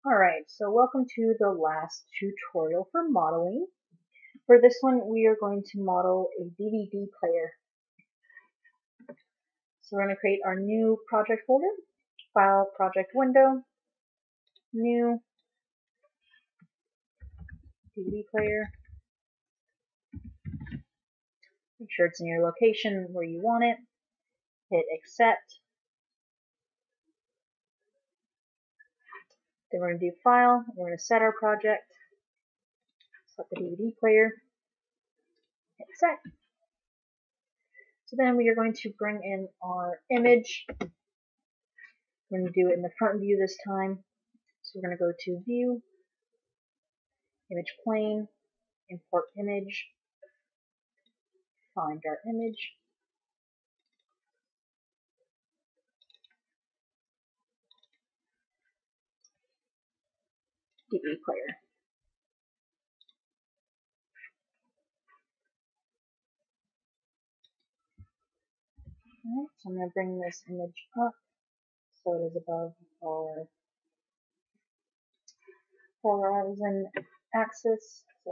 Alright, so welcome to the last tutorial for modeling. For this one, we are going to model a DVD player. So we're going to create our new project folder, File, Project Window, New, DVD player. Make sure it's in your location where you want it. Hit Accept. Then we're going to do File. We're going to set our project. Select the DVD player. Hit Set. So then we are going to bring in our image. We're going to do it in the front view this time. So we're going to go to View, Image Plane, Import Image, find our image, DVD player. Alright, so I'm going to bring this image up so it is above our horizon axis, so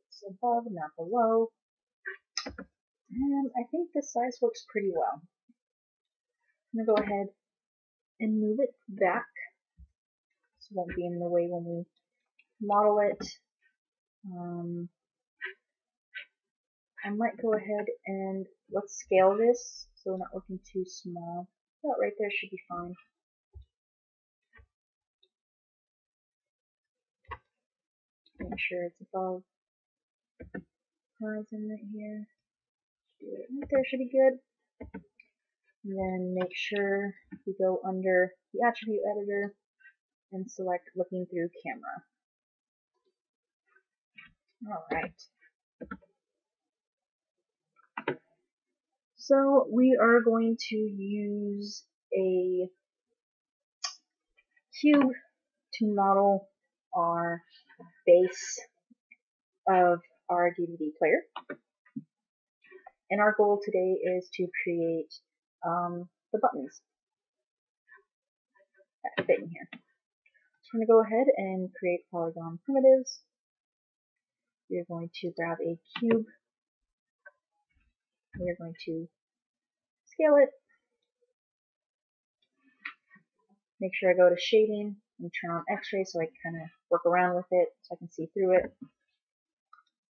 it's above, not below. And I think this size works pretty well. I'm going to go ahead and move it back so it won't be in the way when we model it. I might go ahead and let's scale this so we're not looking too small. That right there should be fine. Make sure it's above horizon right here. Right there should be good. And then make sure we go under the attribute editor and select looking through camera. Alright. So we are going to use a cube to model our base of our DVD player. And our goal today is to create the buttons that fit in here. So we're going to go ahead and create polygon primitives. We're going to grab a cube. We're going to scale it. Make sure I go to shading and turn on X-ray so I can kind of work around with it so I can see through it.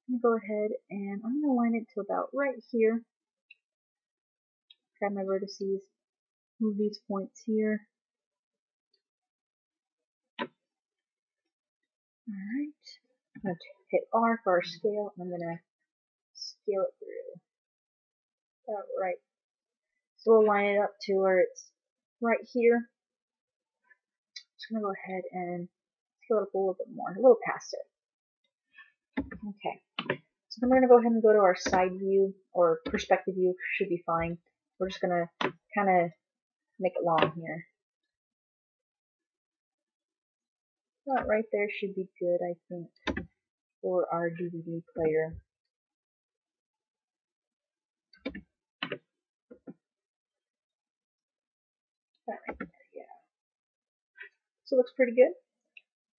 I'm going to go ahead and I'm going to line it to about right here. Grab my vertices, move these points here. Alright, I'm going to hit R for our scale, and I'm going to scale it through. About right. So we'll line it up to where it's right here. Just going to go ahead and scale it up a little bit more, a little past it. Okay. So then we're going to go ahead and go to our side view, or perspective view should be fine. We're just going to kind of make it long here. That right there should be good, I think, for our DVD player. That right there, yeah. So it looks pretty good.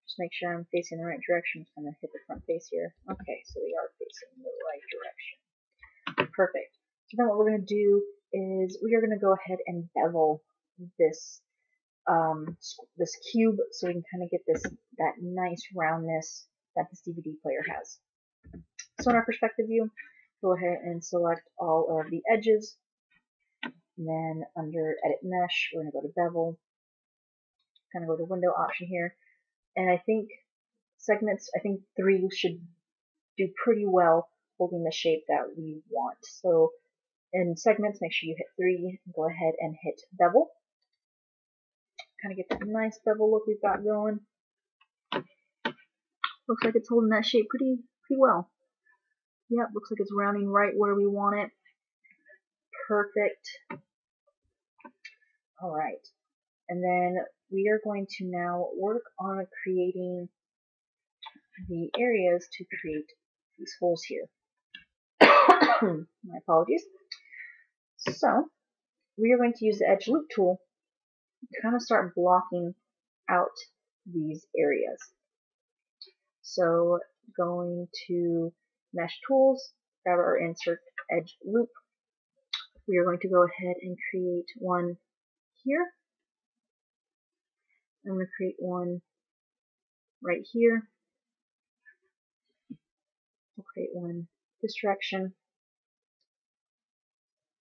Just make sure I'm facing the right direction. I'm just going to hit the front face here. Okay, so we are facing the right direction. Perfect. So then what we're going to do is we are going to go ahead and bevel this this cube so we can kind of get that nice roundness that this DVD player has. So in our perspective view, go ahead and select all of the edges. And then under Edit Mesh, we're going to go to Bevel. Kind of go to Window option here. And I think segments, I think 3 should do pretty well holding the shape that we want. So in segments, make sure you hit 3 and go ahead and hit Bevel. Kind of get that nice bevel look we've got going. Looks like it's holding that shape pretty well. Yep, looks like it's rounding right where we want it. Perfect. Alright. And then we are going to now work on creating the areas to create these holes here. My apologies. So, we are going to use the Edge Loop tool to kind of start blocking out these areas. So going to Mesh Tools, grab our Insert Edge Loop. We are going to go ahead and create one here. I'm going to create one right here. We'll create one this direction,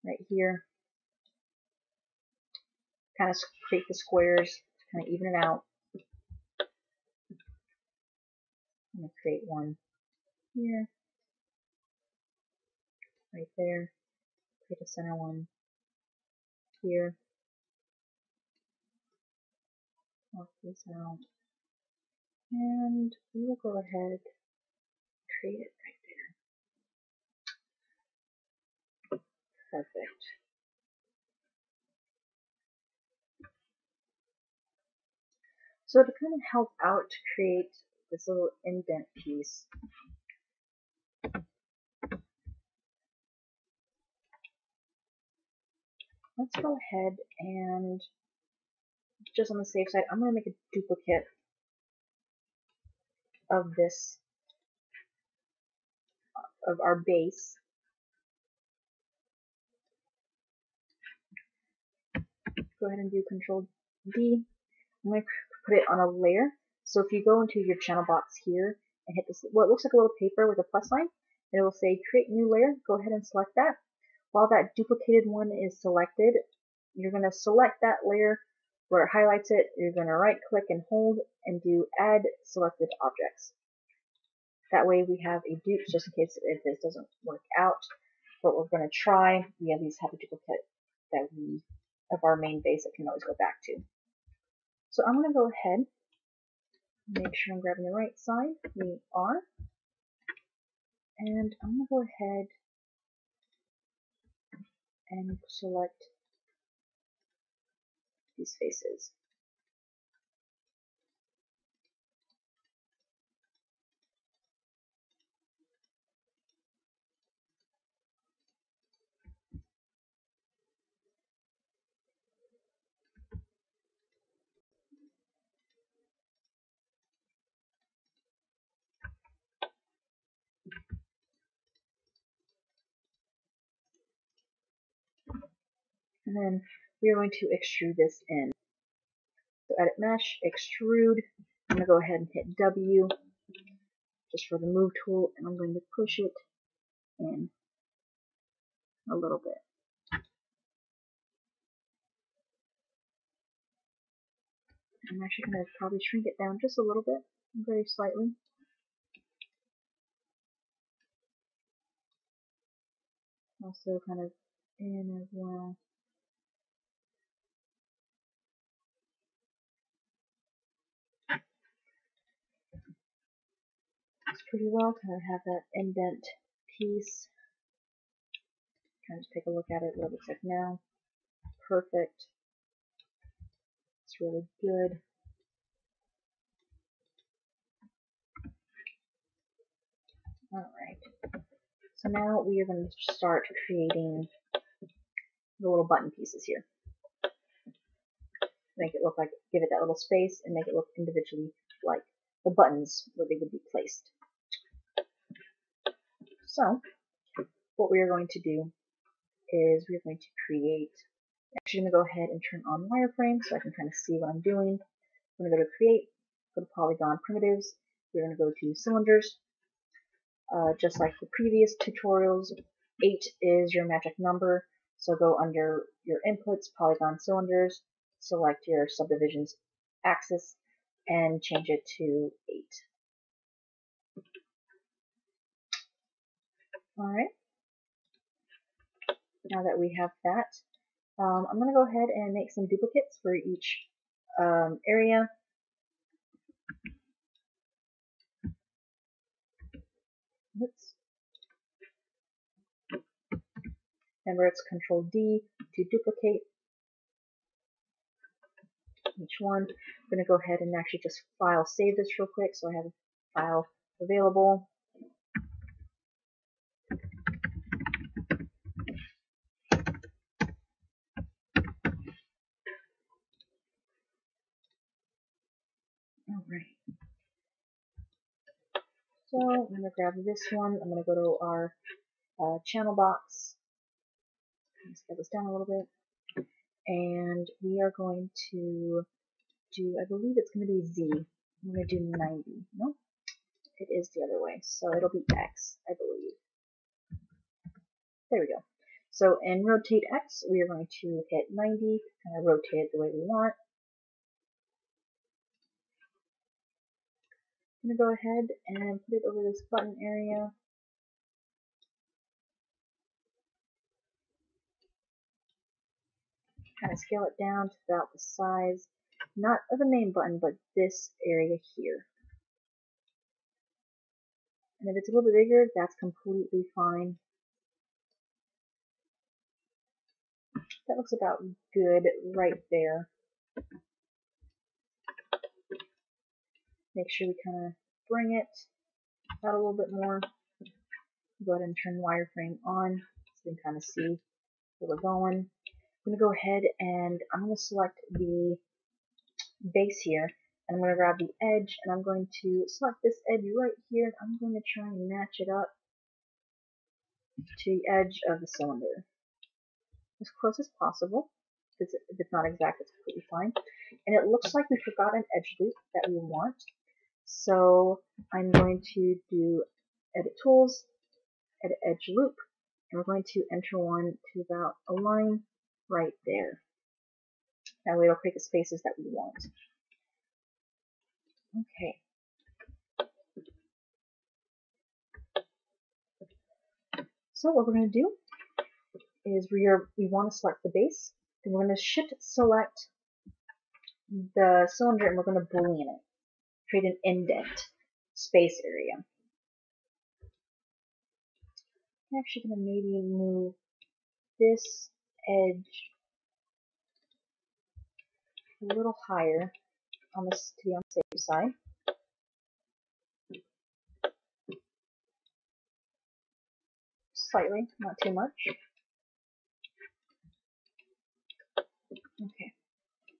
right here. Kind of create the squares to kind of even it out. I'm going to create one here, right there. Create a center one here. Mark this out. And we will go ahead and create it right there. Perfect. So to kind of help out to create this little indent piece, let's go ahead and, just on the safe side, I'm going to make a duplicate of this, of our base. Go ahead and do Control D. I'm going to put it on a layer. So if you go into your channel box here and hit this, what looks like a little paper with a plus sign, and it will say Create New Layer. Go ahead and select that. While that duplicated one is selected, you're going to select that layer where it highlights it. You're going to right click and hold and do Add Selected Objects. That way we have a dupe just in case if this doesn't work out. But we're going to try. We at least have a duplicate that of our main base that we can always go back to. So I'm going to go ahead, make sure I'm grabbing the right side. We are. And I'm going to go ahead and select these faces. And then we are going to extrude this in. So edit mesh, extrude. I'm going to go ahead and hit W just for the move tool, and I'm going to push it in a little bit. I'm actually going to probably shrink it down just a little bit, very slightly. Also kind of in as well. It's pretty well, kind of have that indent piece. Kind of take a look at it, what it looks like now. Perfect. It's really good. Alright. So now we are going to start creating the little button pieces here. Make it look like, give it that little space and make it look individually like the buttons where they would be placed. So, what we are going to do is we're going to create, actually I'm going to go ahead and turn on wireframe so I can kind of see what I'm doing. I'm going to go to create, go to polygon primitives, we're going to go to cylinders. Just like the previous tutorials, 8 is your magic number, so go under your inputs, polygon cylinders, select your subdivisions axis, and change it to 8. Alright, now that we have that, I'm going to go ahead and make some duplicates for each area. Oops. Remember, it's Control D to duplicate each one. I'm going to go ahead and actually just file save this real quick so I have a file available. Alright, so I'm going to grab this one. I'm going to go to our channel box. Scale this down a little bit. And we are going to do, I believe it's going to be Z. I'm going to do 90. Nope, it is the other way. So it'll be X, I believe. There we go. So in rotate X, we are going to hit 90, kind of rotate it the way we want. I'm going to go ahead and put it over this button area. Kind of scale it down to about the size, not of the main button, but this area here. And if it's a little bit bigger, that's completely fine. That looks about good right there. Make sure we kind of bring it out a little bit more. Go ahead and turn wireframe on so you can kind of see where we're going. I'm going to go ahead and I'm going to select the base here, and I'm going to grab the edge, and I'm going to select this edge right here, and I'm going to try and match it up to the edge of the cylinder as close as possible. If it's not exact, it's completely fine. And it looks like we forgot an edge loop that we want, so I'm going to do Edit Tools, Edit Edge Loop, and we're going to enter one to about a line right there. That way it'll create the spaces that we want. Okay. So what we're going to do is we want to select the base, then we're going to shift select the cylinder, and we're going to boolean it, create an indent space area. I'm actually going to maybe move this edge a little higher on this to be on the safe side. Slightly, not too much. Okay.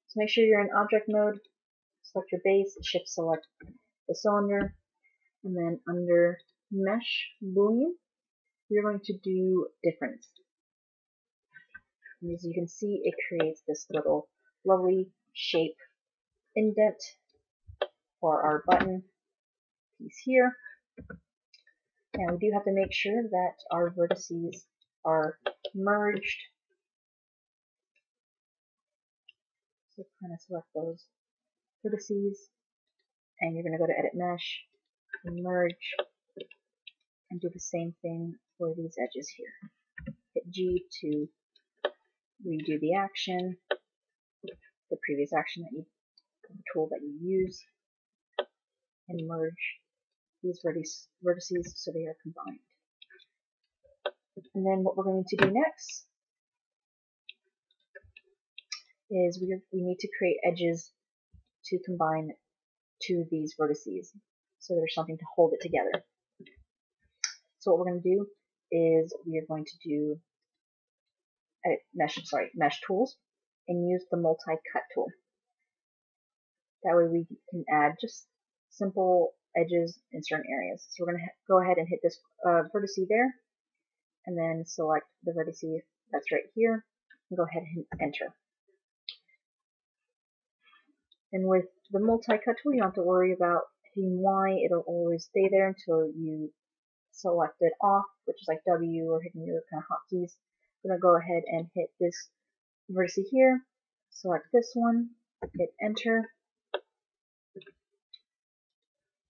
So make sure you're in object mode, select your base, shift select the cylinder, and then under mesh boolean, we're going to do difference. And as you can see, it creates this little lovely shape indent for our button piece here. And we do have to make sure that our vertices are merged. So kind of select those vertices, and you're going to go to Edit Mesh, Merge, and do the same thing for these edges here. Hit G to redo the action, the previous action that the tool that you use, and merge these vertices so they are combined. And then what we're going to do next is we need to create edges to combine to these vertices, so there's something to hold it together. So what we're going to do is we are going to do mesh tools, and use the multi-cut tool. That way we can add just simple edges in certain areas. So we're going to go ahead and hit this vertex there, and then select the vertex that's right here, and go ahead and hit enter. And with the multi-cut tool, you don't have to worry about hitting Y. It'll always stay there until you select it off, which is like W, or hitting your kind of hotkeys. I'm going to go ahead and hit this vertex here, select this one, hit enter.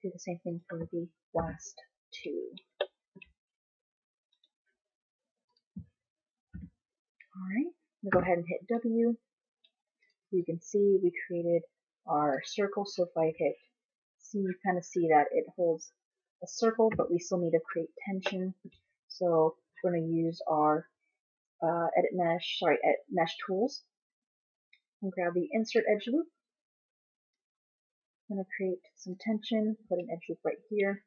Do the same thing for the last two. Alright, I'm going to go ahead and hit W. You can see we created our circle, so if I hit C, you kind of see that it holds a circle, but we still need to create tension. So we're going to use our edit mesh tools, and grab the insert edge loop. I'm going to create some tension, put an edge loop right here,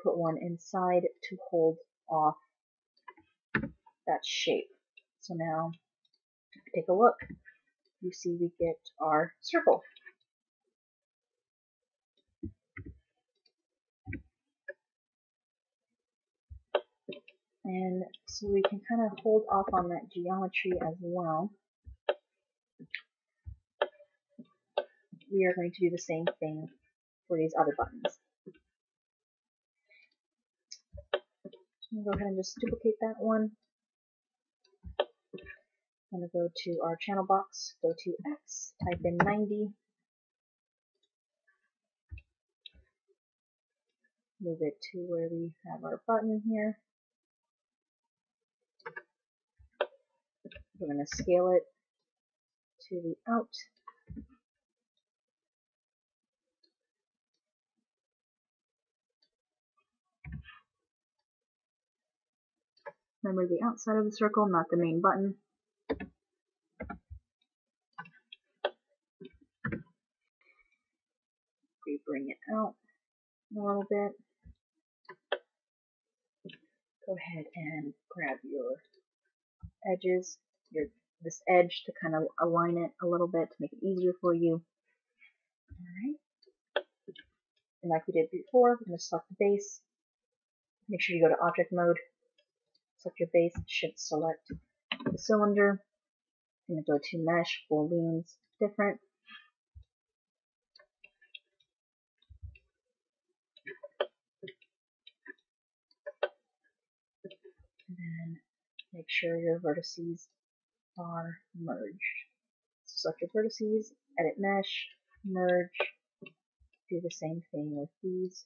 put one inside to hold off that shape. So now, take a look. You see we get our circle. And so we can kind of hold off on that geometry as well. We are going to do the same thing for these other buttons. So I'm going to go ahead and just duplicate that one. I'm going to go to our channel box, go to X, type in 90, move it to where we have our button here. We're going to scale it to the out. Remember the outside of the circle, not the main button. We bring it out a little bit. Go ahead and grab your edges, this edge to kind of align it a little bit to make it easier for you. Alright. And like we did before, we're going to select the base. Make sure you go to object mode. Select your base, shift select the cylinder. I'm going to go to mesh, booleans, different. And then make sure your vertices are merged. So select your vertices, edit mesh, merge, do the same thing with these.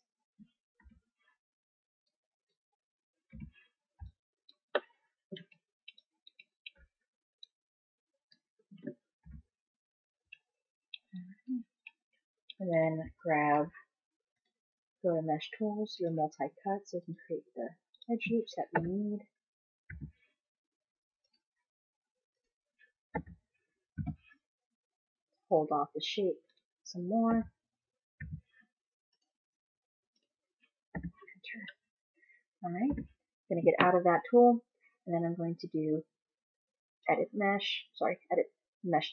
And then go to mesh tools, your multi-cut, so you can create the edge loops that we need. Hold off the shape some more. Enter. Alright, I'm going to get out of that tool, and then I'm going to do edit mesh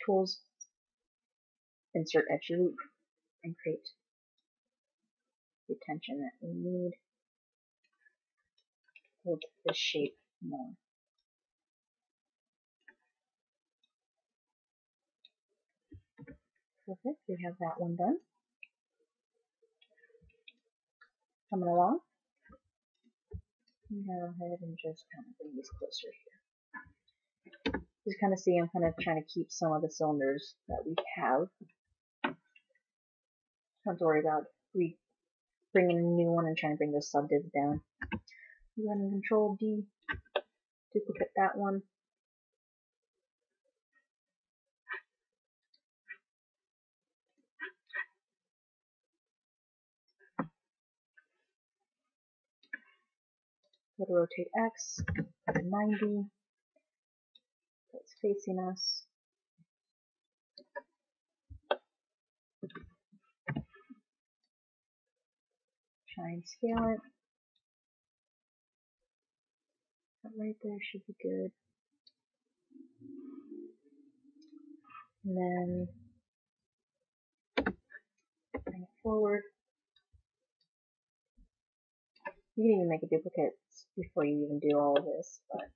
tools, insert edge loop, and create the tension that we need. Hold this shape more. Perfect, we have that one done. Coming along. I'm going to go ahead and just kind of bring these closer here. Just kind of see I'm kind of trying to keep some of the cylinders that we have. Don't have to worry about bringing a new one and trying to bring those subdivs down. Go ahead and Control D, duplicate that one. Go to rotate X, go to 90, so it's facing us. Try and scale it. That right there should be good. And then bring it forward. You can even make a duplicate before you even do all of this, but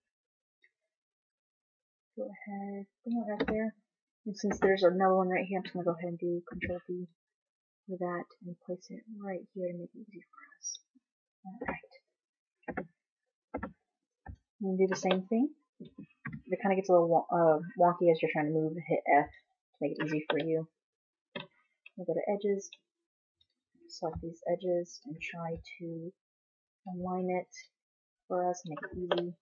go ahead, bring it right there. And since there's another one right here, I'm just going to go ahead and do Control D for that and place it right here to make it easy for us. Alright. I'm going to do the same thing. It kind of gets a little wonky as you're trying to move, hit F to make it easy for you. We'll go to edges, select these edges, and try to align it for us, make it easy.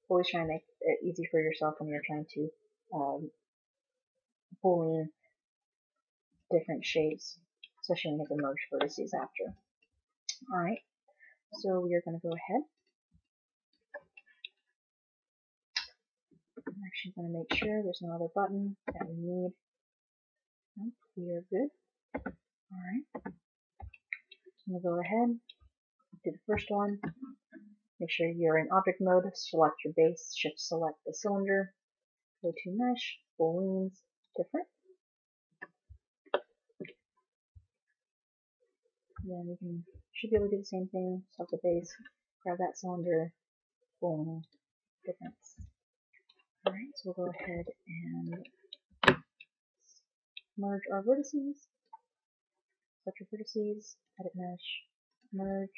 Always try and make it easy for yourself when you're trying to boolean different shapes, especially when you have the merge vertices after. Alright, so we are going to go ahead. I'm actually going to make sure there's no other button that we need. Nope, we are good. Alright, I'm going to go ahead, do the first one. Make sure you're in object mode, select your base, shift select the cylinder, go to mesh, booleans, different. then we should be able to do the same thing. Select the base, grab that cylinder, boom, difference. Alright, so we'll go ahead and merge our vertices. Select your vertices, edit mesh, merge.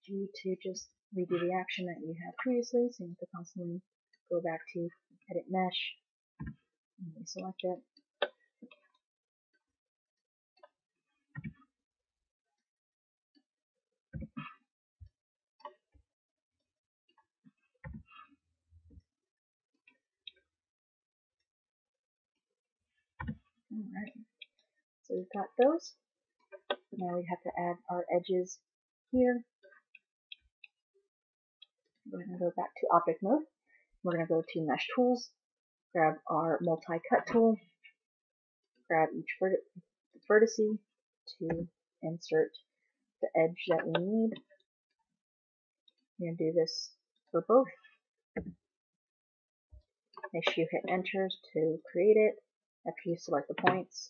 G to just redo the action that you had previously, so you have to constantly go back to edit mesh, and select it. Alright, so we've got those. Now we have to add our edges here. We're going to go back to object mode. We're going to go to mesh tools, grab our multi-cut tool, grab each vertex to insert the edge that we need. We're going to do this for both. Make sure you hit enter to create it after you select the points.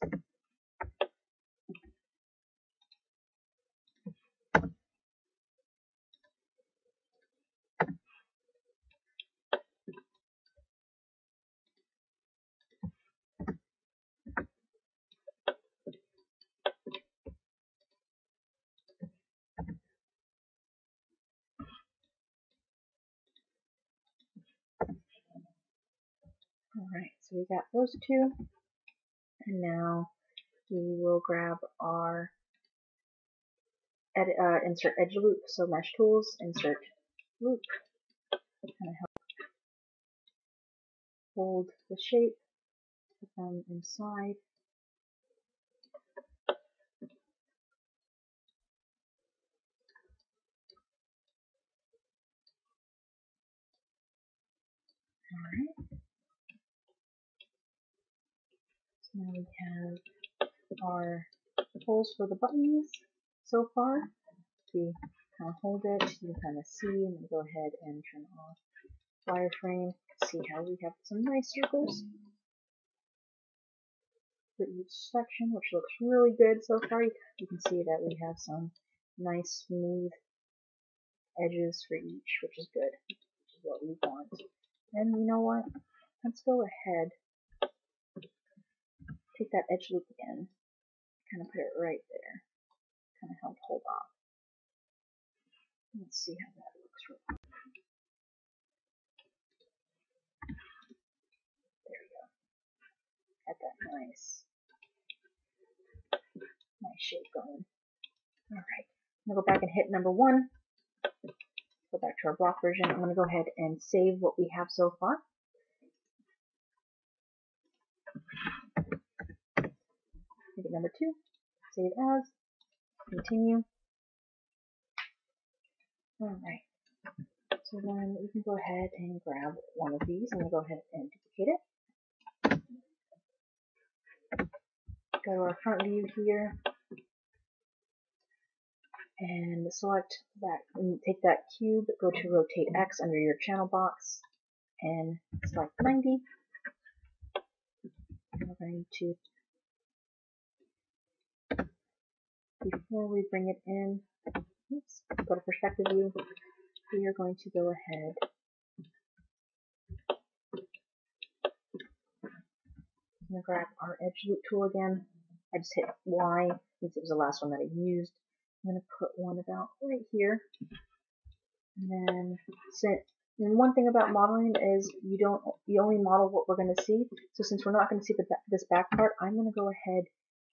Alright, so we got those two, and now we will grab our insert edge loop, so mesh tools, insert loop, kind of help hold the shape, put them inside. Alright, so now we have our holes for the buttons so far. We kind of hold it, you can kind of see, and then go ahead and turn off wireframe. See how we have some nice circles for each section, which looks really good so far. You can see that we have some nice smooth edges for each, which is good, which is what we want. And you know what? Let's go ahead, take that edge loop again, kind of put it right there, kind of help hold off. Let's see how that looks real quick. There we go. Got that nice shape going. Alright, I'm going to go back and hit number 1. Go back to our block version. I'm going to go ahead and save what we have so far. Make it number 2. Save as. Continue. Alright. So then we can go ahead and grab one of these. I'm going to go ahead and duplicate it. Go to our front view here. And select that, and take that cube, go to rotate X under your channel box, and select 90. We're going to, before we bring it in, oops, go to perspective view, we are going to go ahead and grab our edge loop tool again. I just hit Y since it was the last one that I used. I'm going to put one about right here. And then, and one thing about modeling is you only model what we're going to see. So since we're not going to see this back part, I'm going to go ahead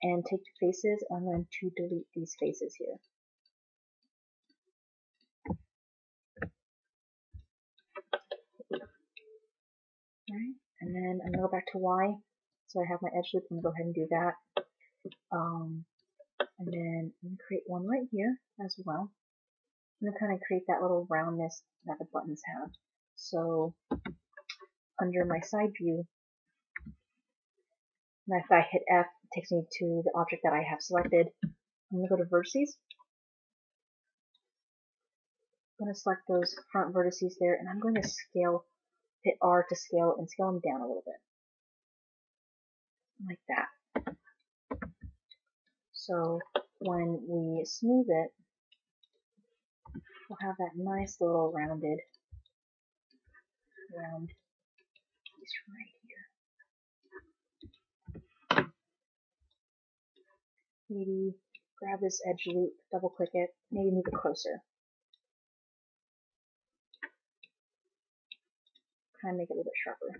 and take the faces. I'm going to delete these faces here. Alright, and then I'm going to go back to Y. So I have my edge loop. I'm going to go ahead and do that. And then I'm going to create one right here as well. I'm going to kind of create that little roundness that the buttons have. So under my side view, and if I hit F, it takes me to the object that I have selected. I'm going to go to vertices. I'm going to select those front vertices there, and I'm going to scale, hit R to scale, and scale them down a little bit. Like that. So when we smooth it, we'll have that nice little round piece right here. Maybe grab this edge loop, double click it, maybe move it closer. Kind of make it a little bit sharper.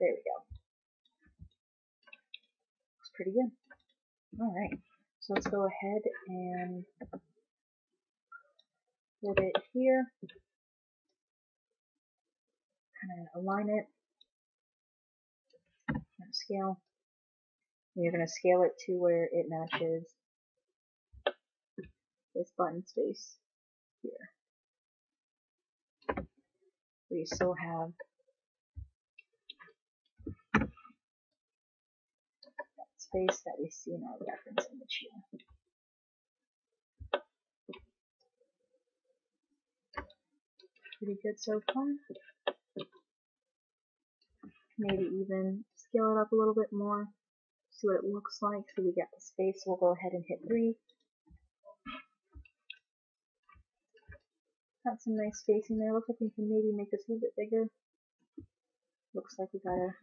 There we go. Looks pretty good. Alright, so let's go ahead and put it here. Kind of align it. Scale. And you're going to scale it to where it matches this button space here. We still have that space that we see in our reference image here. Pretty good so far. Maybe even scale it up a little bit more. See what it looks like. So we got the space. We'll go ahead and hit 3. Got some nice spacing there. Looks like we can maybe make this a little bit bigger. Looks like we gotta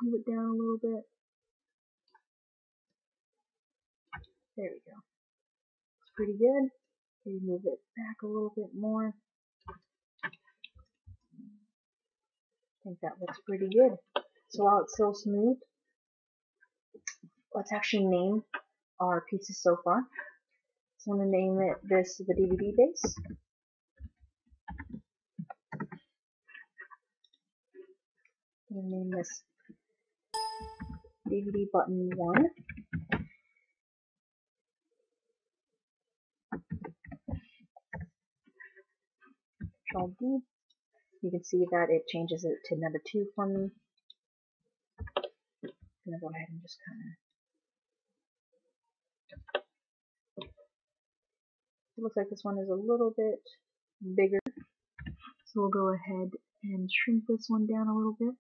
move it down a little bit. There we go. Looks pretty good. Maybe move it back a little bit more. I think that looks pretty good. So while it's still smooth, let's actually name our pieces so far. So I'm going to name this the DVD base. I'm going to name this DVD button 1. Control D. You can see that it changes it to number 2 for me. I'm going to go ahead and just kind of... It looks like this one is a little bit bigger. So we'll go ahead and shrink this one down a little bit.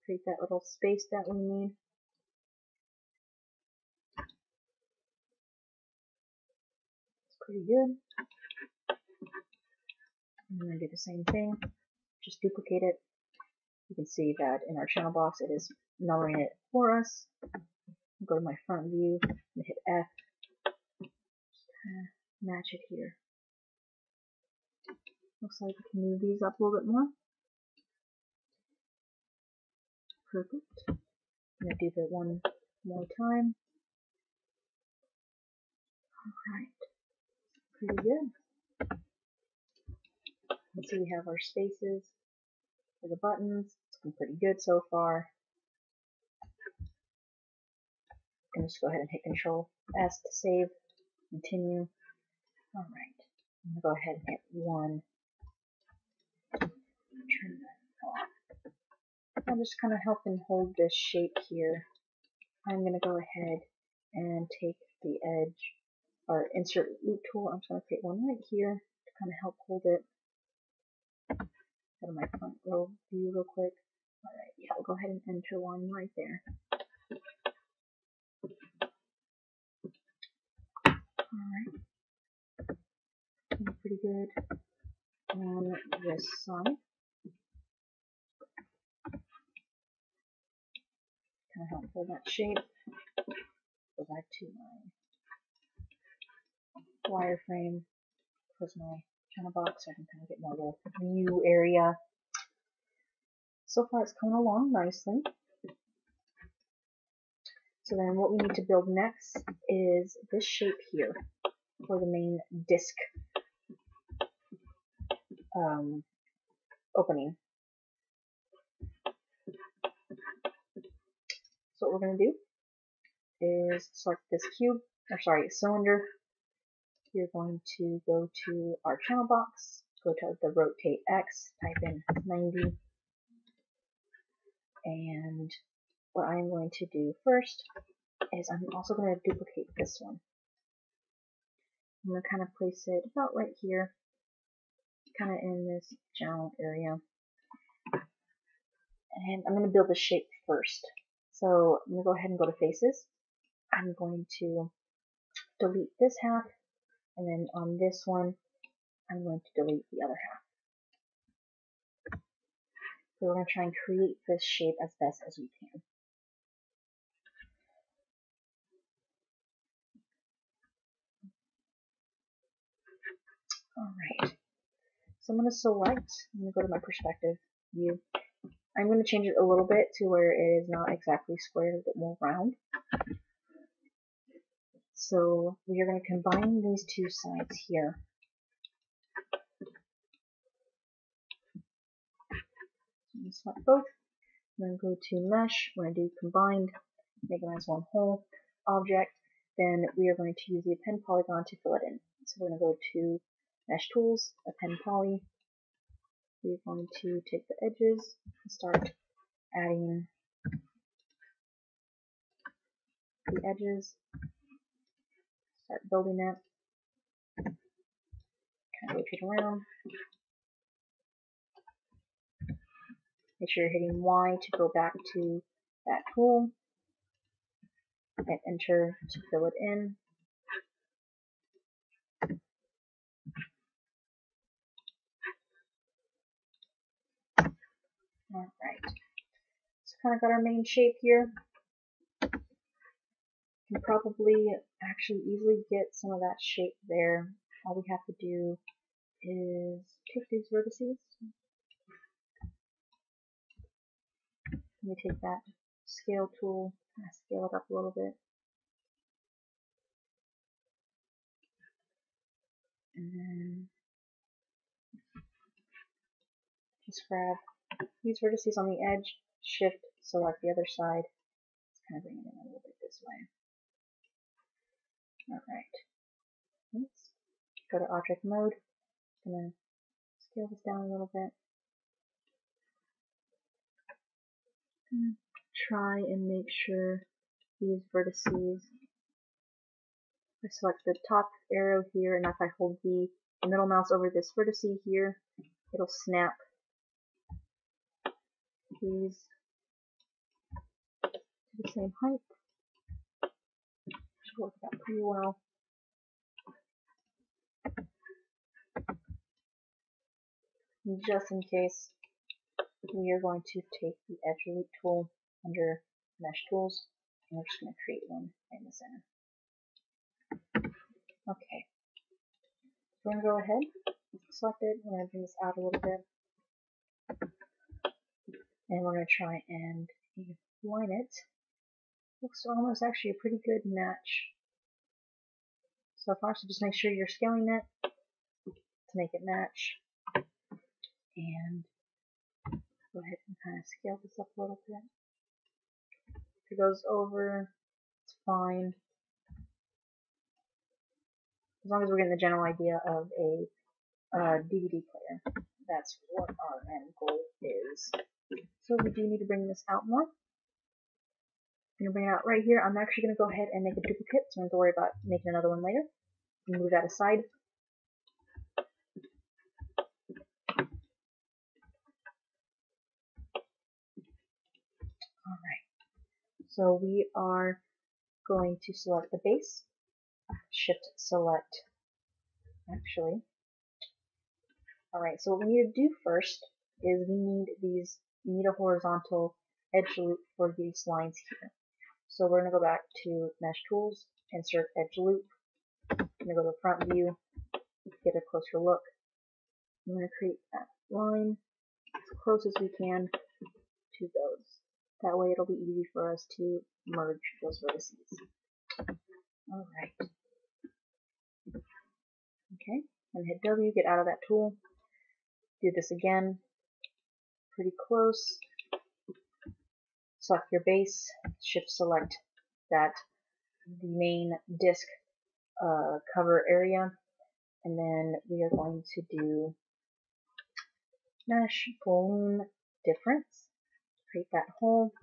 Create that little space that we need. It's pretty good. I'm going to do the same thing. Just duplicate it. You can see that in our channel box it is numbering it for us. Go to my front view and hit F. Match it here. Looks like we can move these up a little bit more. Perfect. I'm going to do that one more time. Alright. Pretty good. So we have our spaces for the buttons. It's been pretty good so far. I'm going to just go ahead and hit Control S to save. Continue. Alright. I'm going to go ahead and hit 1. Turn that off. I'm just kind of helping hold this shape here. I'm going to go ahead and take the edge or insert loop tool. I'm just going to create one right here to kind of help hold it. Go to my front row view real quick. Alright, yeah, I'll go ahead and enter one right there. Alright. Pretty good on this side. Kind of help hold that shape. Go back to my wireframe. Close my channel box so I can kind of get more of a view area. So far it's coming along nicely. So then what we need to build next is this shape here for the main disc opening. So what we're going to do is select this cylinder. You're going to go to our channel box, go to the rotate X, type in 90, and what I'm going to do first is I'm also going to duplicate this one. I'm going to kind of place it about right here, kind of in this general area, and I'm going to build the shape first. So I'm going to go ahead and go to Faces, I'm going to delete this half, and then on this one, I'm going to delete the other half. So we're going to try and create this shape as best as we can. Alright, so I'm going to select, I'm going to go to my perspective view. I'm going to change it a little bit to where it is not exactly square, a bit more round. So we are going to combine these two sides here. I'm going to select both, then go to mesh. We're going to do combined, make them as one whole object. Then we are going to use the append polygon to fill it in. So we're going to go to mesh tools, append poly. We're going to take the edges and start adding the edges, start building it, kind of rotate around. Make sure you're hitting Y to go back to that tool, hit enter to fill it in. Alright, so kind of got our main shape here. You can probably actually easily get some of that shape there. All we have to do is take these vertices. Let me take that scale tool, kind of scale it up a little bit. And then just grab these vertices on the edge, shift, select the other side. Let's kind of bring it in a little bit this way. Alright. Let's go to object mode. I'm going to scale this down a little bit. Try and make sure these vertices, I select the top arrow here, and if I hold the middle mouse over this vertex here, it'll snap these to the same height. Should work out pretty well. And just in case, we are going to take the edge loop tool under mesh tools, and we're just going to create one in the center. Okay, we're going to go ahead, select it, we're going to bring this out a little bit, and we're going to try and align it. Looks almost actually a pretty good match so far, so just make sure you're scaling it to make it match, and go ahead and kind of scale this up a little bit. If it goes over, it's fine. As long as we're getting the general idea of a DVD player, that's what our end goal is. So we do need to bring this out more. I'm going to bring it out right here. I'm actually going to go ahead and make a duplicate, so I don't have to worry about making another one later. Move that aside. Alright, so we are going to select the base, shift select, actually. Alright, so what we need to do first is we need a horizontal edge loop for these lines here. So we're going to go back to mesh tools, insert edge loop. I'm going to go to front view, get a closer look. I'm going to create that line as close as we can to those. That way it'll be easy for us to merge those vertices. Alright. Okay, and hit W, get out of that tool. Do this again. Pretty close. Select your base, shift select that the main disk cover area, and then we are going to do mesh balloon difference. Create that hole,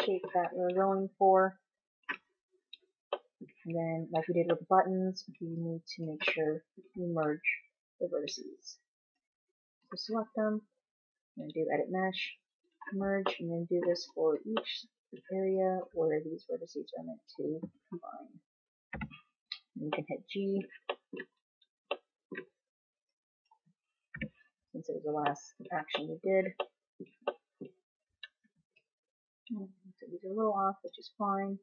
shape that we're going for, and then like we did with the buttons, we need to make sure we merge the vertices. So select them, and do edit mesh, merge, and then do this for each area where these vertices are meant to combine. And you can hit G, since it was the last action we did. So these are a little off, which is fine.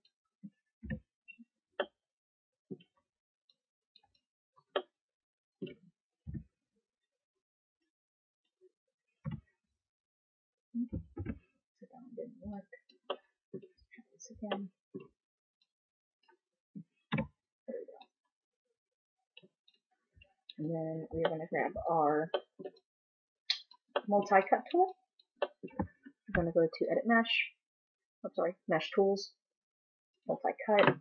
So that one didn't work. Let's try this again. There we go. And then we're going to grab our multi-cut tool. We're going to go to Edit Mesh. I'm sorry, Mesh Tools, Multi-Cut.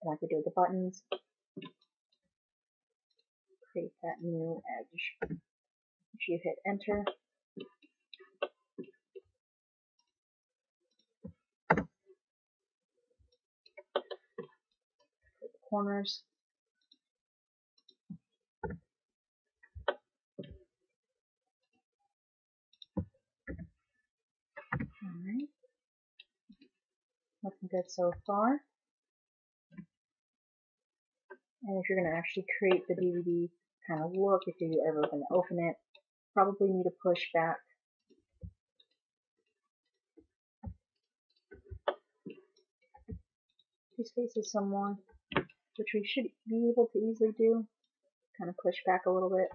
Like we do with the buttons. Create that new edge. If you hit Enter, for the corners. Alright. Looking good so far. And if you're going to actually create the DVD kind of look, if you're ever going to open it, probably need to push back these faces some more, which we should be able to easily do. Kind of push back a little bit.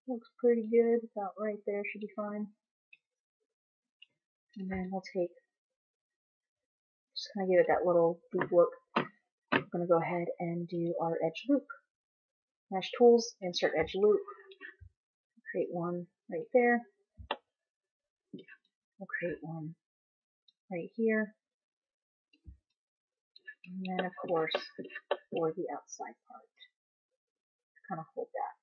Looks pretty good, about right there, should be fine. And then we'll take, just kind of give it that little deep look. We're going to go ahead and do our edge loop. Mesh Tools, Insert Edge Loop. Create one right there. We'll create one right here. And then, of course, for the outside part, kind of hold that.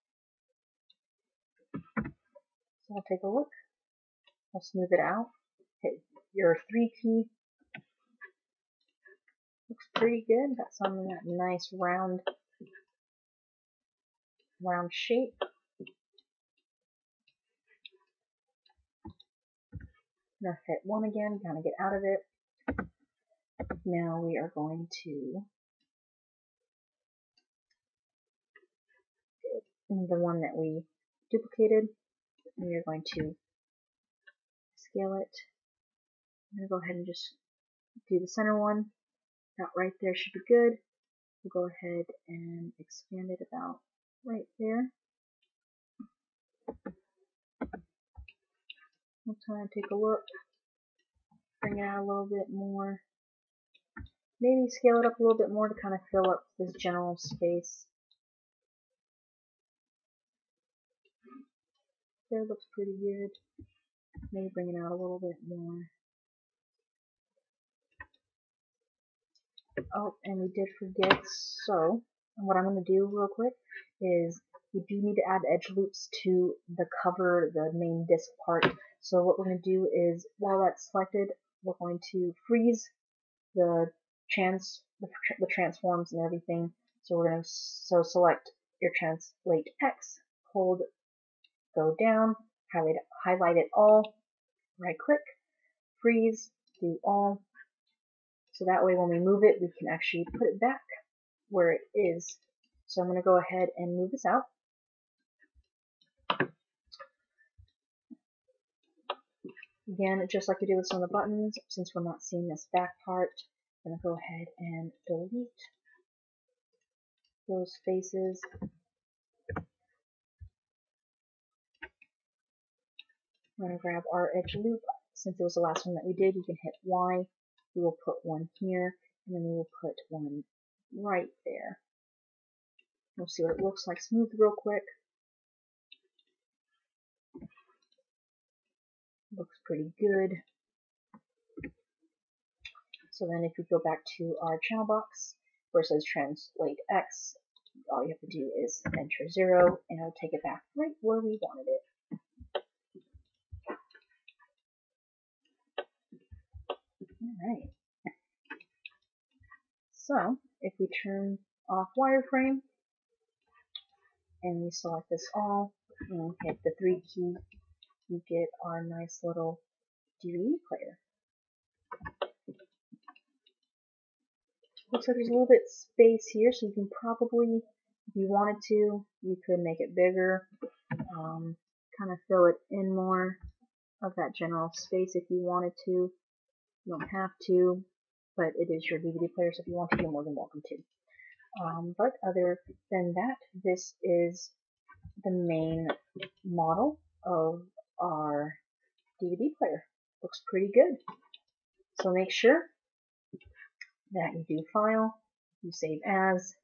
So we'll take a look. We'll smooth it out. Hit your 3 key. Looks pretty good. Got some of that nice round shape. Now hit 1 again, kind of get out of it. Now we are going to the one that we duplicated, and we are going to scale it. I'm going to go ahead and just do the center one. About right there should be good. We'll go ahead and expand it about right there. We'll try and take a look. Bring it out a little bit more. Maybe scale it up a little bit more to kind of fill up this general space. There, looks pretty good. Maybe bring it out a little bit more. Oh, and we did forget, so what I'm going to do real quick is we do need to add edge loops to the cover, the main disc part. So what we're going to do is, while that's selected, we're going to freeze the transforms and everything. So we're going to select your translate X, hold, go down, highlight it all, right click, freeze, do all. So that way when we move it, we can actually put it back where it is. So I'm going to go ahead and move this out. Again, just like we did with some of the buttons, since we're not seeing this back part, I'm going to go ahead and delete those faces. We're going to grab our edge loop. Since it was the last one that we did, you can hit Y. We will put one here, and then we will put one right there. We'll see what it looks like. Smooth real quick. Looks pretty good. So then if we go back to our channel box where it says translate X, all you have to do is enter 0 and it'll take it back right where we wanted it. Alright. So if we turn off wireframe and we select this all and hit the 3 key, you get our nice little DVD player. Looks like there's a little bit space here, so you can probably, if you wanted to, you could make it bigger, kind of fill it in more of that general space if you wanted to. You don't have to, but it is your DVD player, so if you want to, you're more than welcome to. But other than that, this is the main model of our DVD player. Looks pretty good. So make sure that you do File, you save as,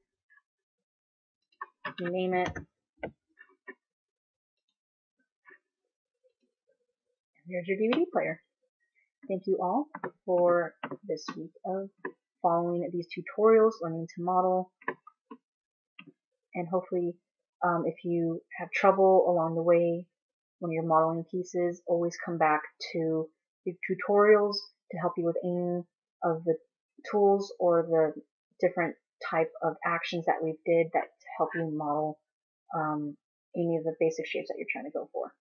you name it, and there's your DVD player. Thank you all for this week of following these tutorials, learning to model, and hopefully if you have trouble along the way when you're modeling pieces, always come back to the tutorials to help you with any of the tools or the different type of actions that we did that help you model any of the basic shapes that you're trying to go for.